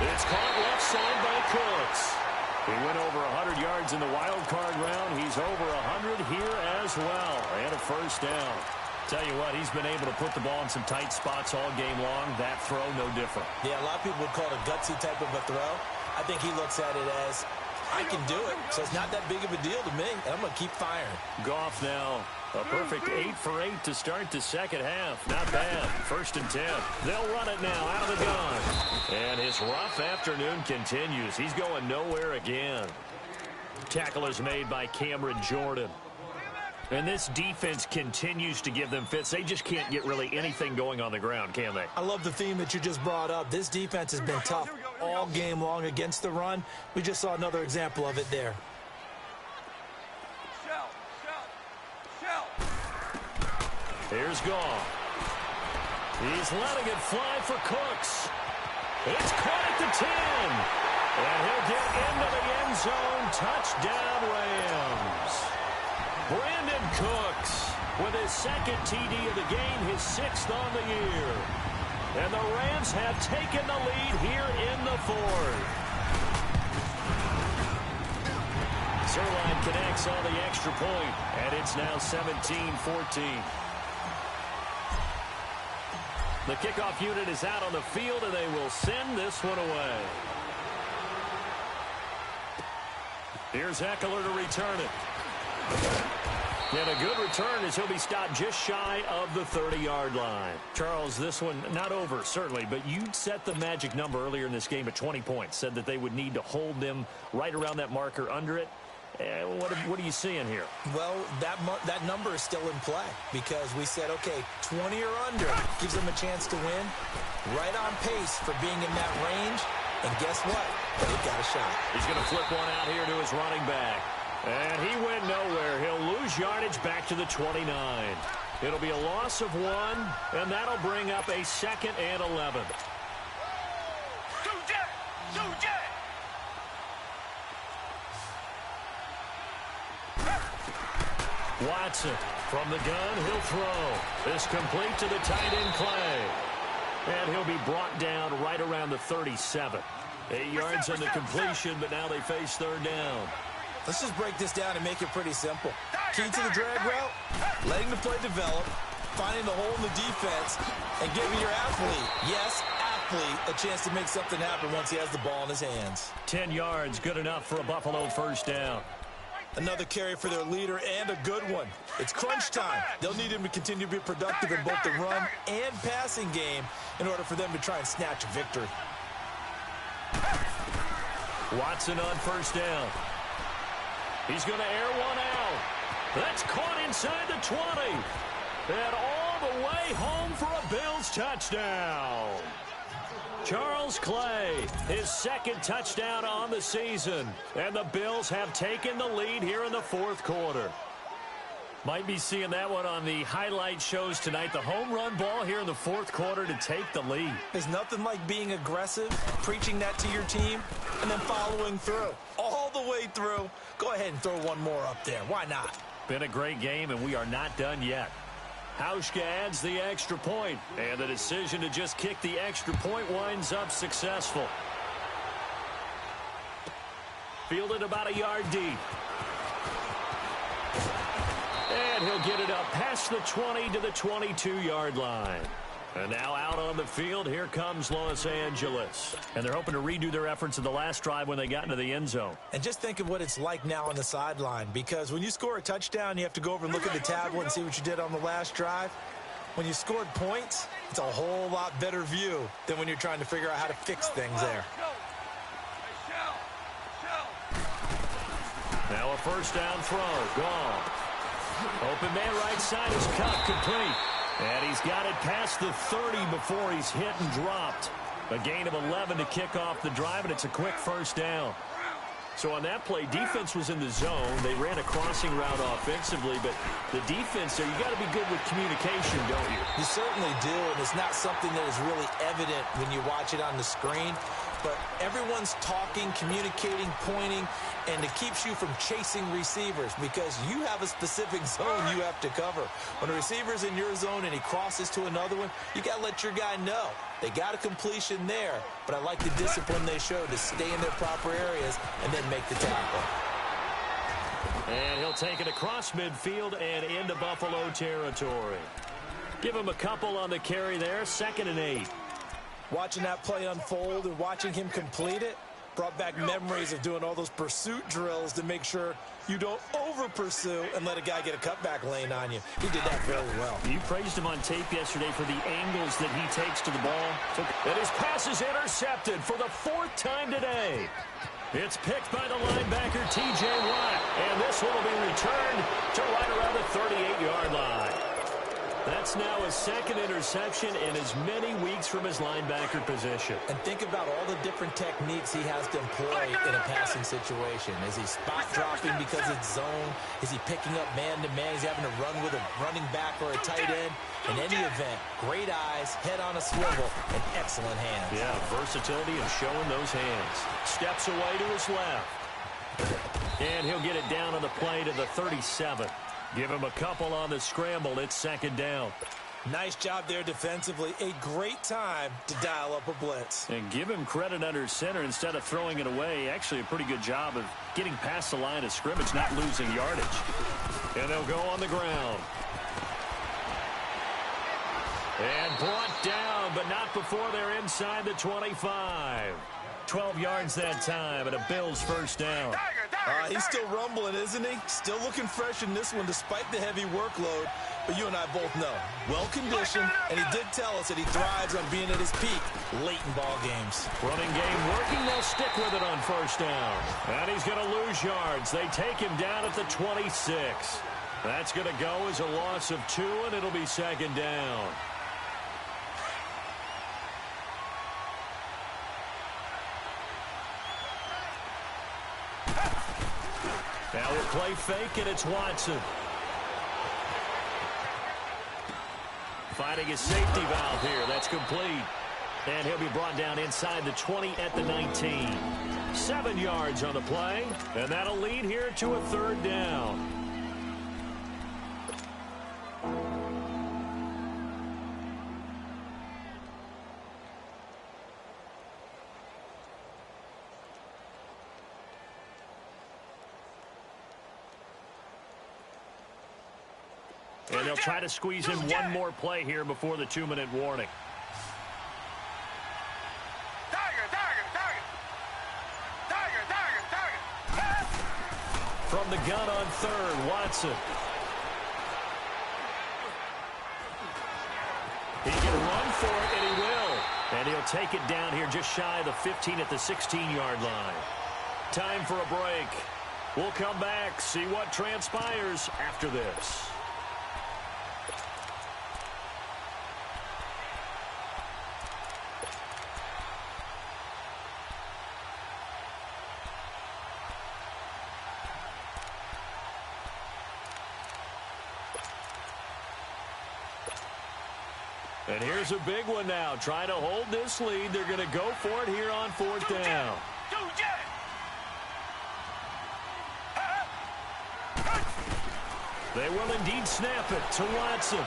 It's caught left side by Cooks. He went over 100 yards in the wild card round. He's over 100 here as well. And a 1st down. Tell you what, he's been able to put the ball in some tight spots all game long. That throw, no different. Yeah, a lot of people would call it a gutsy type of a throw. I think he looks at it as, I can do it, so it's not that big of a deal to me, and I'm going to keep firing. Goff now, a perfect 8 for 8 to start the 2nd half. Not bad. 1st and 10. They'll run it now out of the gun. And his rough afternoon continues. He's going nowhere again. Tackle is made by Cameron Jordan. And this defense continues to give them fits. They just can't get really anything going on the ground, can they? I love the theme that you just brought up. This defense has been tough all game long against the run. We just saw another example of it there. Here's Goff. He's letting it fly for Cooks. It's caught at the 10. And he'll get into the end zone. Touchdown, Rams. Brandon Cooks with his 2nd TD of the game, his 6th on the year. And the Rams have taken the lead here in the 4th. Zerline connects on the extra point, and it's now 17-14. The kickoff unit is out on the field, and they will send this one away. Here's Eckler to return it. And a good return as he'll be stopped just shy of the 30-yard line. Charles, this one not over, certainly, but you set the magic number earlier in this game at 20 points, said that they would need to hold them right around that marker under it. What are you seeing here? Well, that number is still in play because we said, okay, 20 or under gives them a chance to win. Right on pace for being in that range. And guess what? They've got a shot. He's going to flip one out here to his running back. And he went nowhere. He'll lose yardage back to the 29. It'll be a loss of 1, and that'll bring up a 2nd and 11. Watson from the gun, he'll throw. This complete to the tight end Clay. And he'll be brought down right around the 37. 8 yards on the completion, but now they face 3rd down. Let's just break this down and make it pretty simple. Key to the drag route, letting the play develop, finding the hole in the defense, and giving your athlete, yes, athlete, a chance to make something happen once he has the ball in his hands. 10 yards, good enough for a Buffalo 1st down. Another carry for their leader and a good one. It's crunch time. They'll need him to continue to be productive in both the run and passing game in order for them to try and snatch a victory. Watson on 1st down. He's going to air one out. That's caught inside the 20. And all the way home for a Bills touchdown. Charles Clay, his 2nd touchdown on the season. And the Bills have taken the lead here in the 4th quarter. Might be seeing that one on the highlight shows tonight. The home run ball here in the fourth quarter to take the lead. There's nothing like being aggressive, preaching that to your team, and then following through. All the way through. Go ahead and throw one more up there. Why not? Been a great game, and we are not done yet. Hauschka adds the extra point, and the decision to just kick the extra point winds up successful. Fielded about a yard deep. And he'll get it up past the 20 to the 22-yard line. And now out on the field, here comes Los Angeles. And they're hoping to redo their efforts in the last drive when they got into the end zone. And just think of what it's like now on the sideline, because when you score a touchdown, you have to go over and look at the tablet and see what you did on the last drive. When you scored points, it's a whole lot better view than when you're trying to figure out how to fix things there. Now a first down throw, gone. Open man right side is cut, complete. And he's got it past the 30 before he's hit and dropped. A gain of 11 to kick off the drive, and it's a quick first down. So on that play, defense was in the zone. They ran a crossing route offensively, but the defense there, you got to be good with communication, don't you? You certainly do, and it's not something that is really evident when you watch it on the screen. But everyone's talking, communicating, pointing, and it keeps you from chasing receivers because you have a specific zone you have to cover. When a receiver's in your zone and he crosses to another one, you got to let your guy know. They got a completion there, but I like the discipline they show to stay in their proper areas and then make the tackle. And he'll take it across midfield and into Buffalo territory. Give him a couple on the carry there, 2nd and 8. Watching that play unfold and watching him complete it brought back memories of doing all those pursuit drills to make sure you don't over-pursue and let a guy get a cutback lane on you. He did that very well. You praised him on tape yesterday for the angles that he takes to the ball. And his pass is intercepted for the 4th time today. It's picked by the linebacker, T.J. Watt. And this one will be returned to right around the 38-yard line. That's now a 2nd interception in as many weeks from his linebacker position. And think about all the different techniques he has to employ in a passing situation. Is he spot dropping because it's zone? Is he picking up man-to-man? He's having to run with a running back or a tight end? In any event, great eyes, head on a swivel, and excellent hands. Yeah, versatility and showing those hands. Steps away to his left. And he'll get it down on the play to the 37. Give him a couple on the scramble. It's 2nd down. Nice job there defensively. A great time to dial up a blitz. And give him credit under center instead of throwing it away. Actually a pretty good job of getting past the line of scrimmage, not losing yardage. And they'll go on the ground. And brought down, but not before they're inside the 25. 12 yards that time, and a Bills first down. He's still rumbling, isn't he? Still looking fresh in this one despite the heavy workload. But you and I both know, well-conditioned, and he did tell us that he thrives on being at his peak late in ball games. Running game working, they'll stick with it on first down. And he's going to lose yards. They take him down at the 26. That's going to go as a loss of 2, and it'll be 2nd down. Now we'll play fake, and it's Watson. Finding his safety valve here. That's complete. And he'll be brought down inside the 20 at the 19. 7 yards on the play, and that'll lead here to a 3rd down. And they'll try to squeeze in one more play here before the 2-minute warning. From the gun on 3rd, Watson. He can run for it, and he will. And he'll take it down here just shy of the 15 at the 16-yard line. Time for a break. We'll come back, see what transpires after this. And here's a big one now. Trying to hold this lead. They're going to go for it here on fourth down. They will indeed snap it to Watson.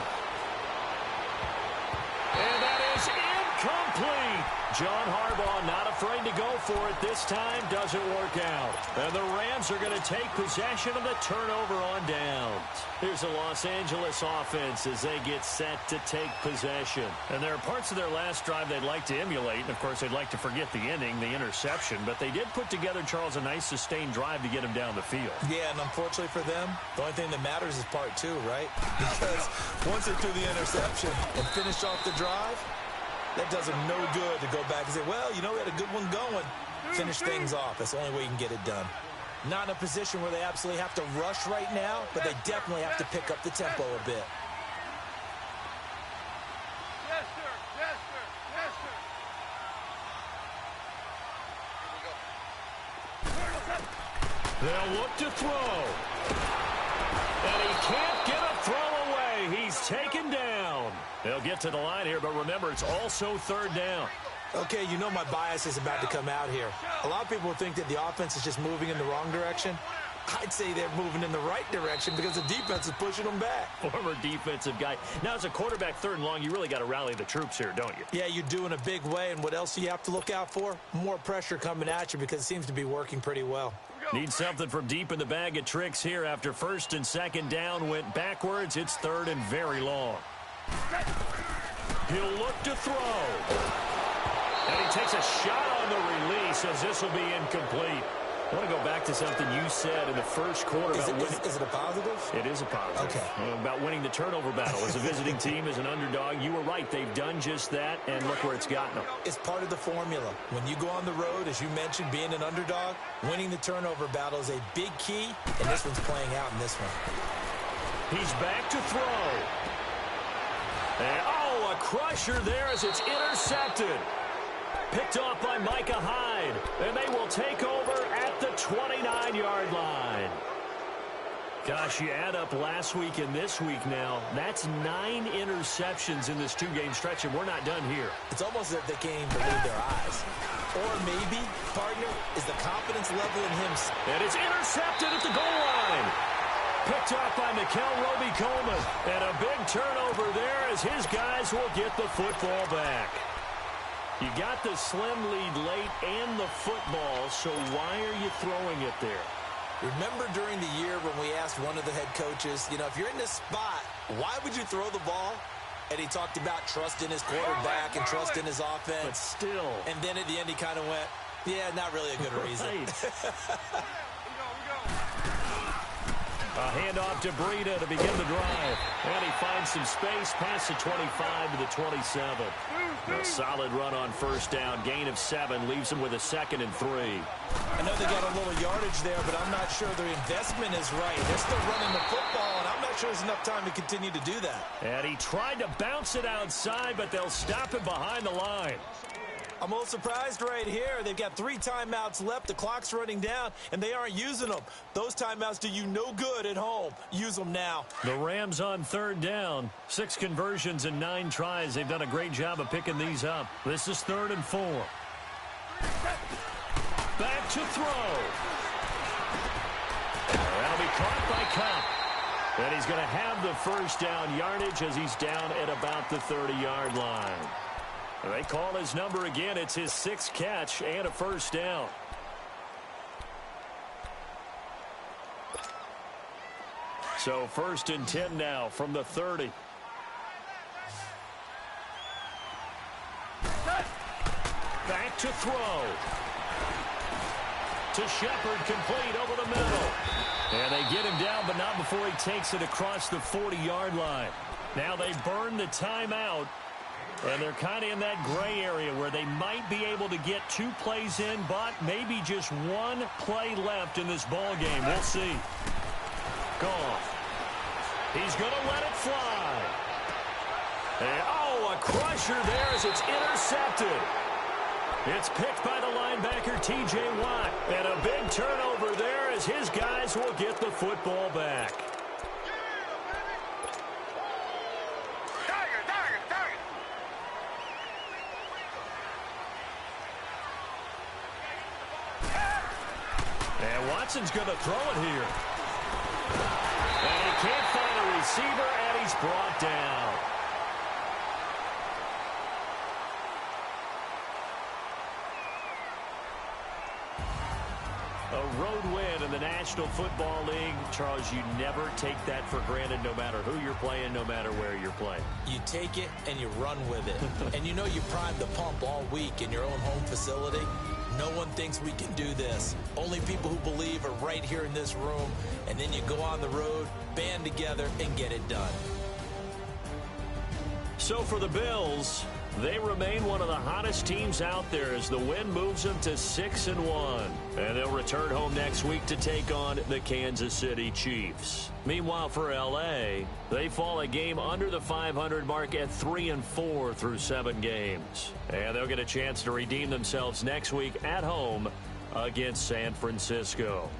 And that is incomplete. John Harbaugh not afraid to go for it this time. Doesn't work out. And the Rams are going to take possession of the turnover on downs. Here's the Los Angeles offense as they get set to take possession. And there are parts of their last drive they'd like to emulate. And, of course, they'd like to forget the ending, the interception. But they did put together, Charles, a nice sustained drive to get him down the field. Yeah, and unfortunately for them, the only thing that matters is part two, right? Because once they threw the interception and finished off the drive, that does them no good to go back and say, well, you know, we had a good one going. Finish things off. That's the only way you can get it done. Not in a position where they absolutely have to rush right now, but they definitely have to pick up the tempo a bit. Yes, sir. Yes, sir. Yes, sir. They'll look to throw. And he can't get a throw away. He's taken down. They'll get to the line here, but remember, it's also third down. Okay, you know my bias is about to come out here. A lot of people think that the offense is just moving in the wrong direction. I'd say they're moving in the right direction because the defense is pushing them back. Former defensive guy. Now, as a quarterback, third and long, you really got to rally the troops here, don't you? Yeah, you do in a big way, and what else do you have to look out for? More pressure coming at you because it seems to be working pretty well. Need something from deep in the bag of tricks here after first and second down went backwards. It's third and very long. He'll look to throw. And he takes a shot on the release as this will be incomplete. I want to go back to something you said in the first quarter. Is it a positive? It is a positive. Okay. About winning the turnover battle. As a visiting team, as an underdog, you were right. They've done just that, and look where it's gotten them. It's part of the formula. When you go on the road, as you mentioned, being an underdog, winning the turnover battle is a big key, and this one's playing out in this one. He's back to throw. And, a crusher there as it's intercepted. Picked off by Micah Hyde, and they will take over at the 29-yard line. Gosh, you add up last week and this week now, that's 9 interceptions in this two-game stretch, and we're not done here. It's almost as if they can't even believe their eyes. Or maybe, partner, is the confidence level in him. And it's intercepted at the goal line. Picked off by Mikel Roby-Coleman, and a big turnover there as his guys will get the football back. You got the slim lead late and the football, so why are you throwing it there? Remember during the year when we asked one of the head coaches, you know, if you're in this spot, why would you throw the ball? And he talked about trust in his quarterback and trust in his offense. But still. And then at the end he kind of went, yeah, not really a good reason. A handoff to Breida to begin the drive. And he finds some space past the 25 to the 27. A solid run on first down. Gain of 7 leaves him with a 2nd and 3. I know they got a little yardage there, but I'm not sure their investment is right. They're still running the football, and I'm not sure there's enough time to continue to do that. And he tried to bounce it outside, but they'll stop it behind the line. I'm a little surprised right here. They've got 3 timeouts left. The clock's running down, and they aren't using them. Those timeouts do you no good at home. Use them now. The Rams on third down. 6 conversions and 9 tries. They've done a great job of picking these up. This is 3rd and 4. Back to throw. That'll be caught by Cup. And he's going to have the first down yardage as he's down at about the 30-yard line. They call his number again. It's his 6th catch and a first down. So 1st and 10 now from the 30. Back to throw. To Shepard, complete over the middle. And they get him down, but not before he takes it across the 40-yard line. Now they burn the timeout. And they're kind of in that gray area where they might be able to get 2 plays in, but maybe just 1 play left in this ball game. We'll see. Goff. He's going to let it fly. And, a crusher there as it's intercepted. It's picked by the linebacker, T.J. Watt. And a big turnover there as his guys will get the football back. And Watson's going to throw it here. And he can't find a receiver, and he's brought down. A road win in the National Football League. Charles, you never take that for granted no matter who you're playing, no matter where you're playing. You take it and you run with it. And you know you primed the pump all week in your own home facility. No one thinks we can do this. Only people who believe are right here in this room. And then you go on the road, band together, and get it done. So for the Bills, they remain one of the hottest teams out there as the win moves them to 6-1. And they'll return home next week to take on the Kansas City Chiefs. Meanwhile, for L.A., they fall a game under the 500 mark at 3-4 through 7 games. And they'll get a chance to redeem themselves next week at home against San Francisco.